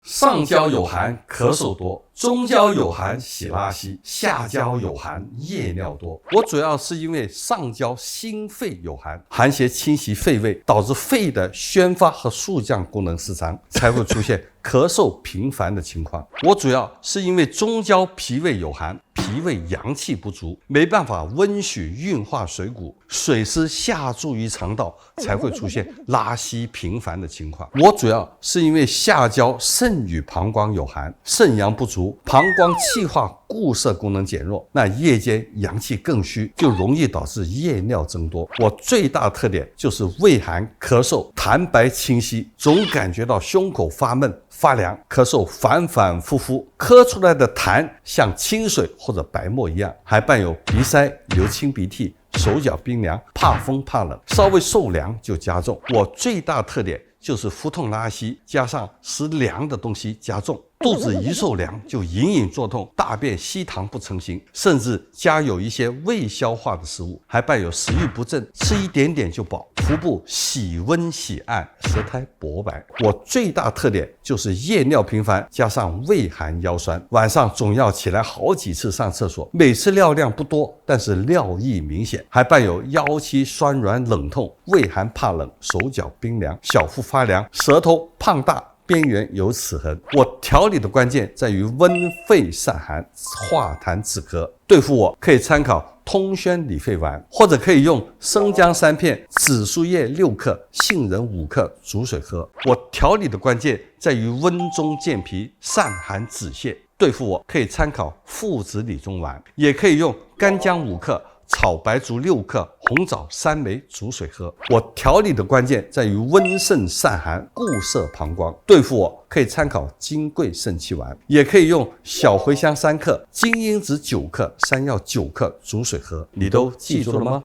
上焦有寒，咳嗽多；中焦有寒，喜拉稀；下焦有寒，夜尿多。我主要是因为上焦心肺有寒，寒邪侵袭肺胃，导致肺的宣发和肃降功能失常，才会出现咳嗽频繁的情况。我主要是因为中焦脾胃有寒，脾胃阳气不足，没办法温煦运化水谷，水湿下注于肠道，才会出现拉稀频繁的情况。我主要是因为下焦肾与膀胱有寒，肾阳不足，膀胱气化固摄功能减弱，那夜间阳气更虚，就容易导致夜尿增多。我最大特点就是畏寒、咳嗽、痰白清晰，总感觉到胸口发闷、发凉，咳嗽反反复复，咳出来的痰像清水或者白沫一样，还伴有鼻塞、流清鼻涕、手脚冰凉、怕风怕冷，稍微受凉就加重。我最大特点就是腹痛拉稀，加上食凉的东西加重，肚子一受凉就隐隐作痛，大便稀溏不成形，甚至加有一些未消化的食物，还伴有食欲不振，吃一点点就饱，腹部喜温喜暗，舌苔薄白。我最大特点就是夜尿频繁，加上畏寒腰酸，晚上总要起来好几次上厕所，每次尿量不多，但是尿意明显，还伴有腰膝酸软冷痛，畏寒怕冷，手脚冰凉，小腹发凉，舌头胖大，边缘有齿痕。我调理的关键在于温肺散寒、化痰止咳。对付我可以参考通宣理肺丸，或者可以用生姜3片、紫苏叶6克、杏仁5克煮水喝。我调理的关键在于温中健脾、散寒止泻。对付我可以参考附子理中丸，也可以用干姜5克、炒白术6克、红枣3枚煮水喝。我调理的关键在于温肾散寒、固摄膀胱。对付我可以参考金匮肾气丸，也可以用小茴香3克、金樱子9克、山药9克煮水喝。你都记住了吗？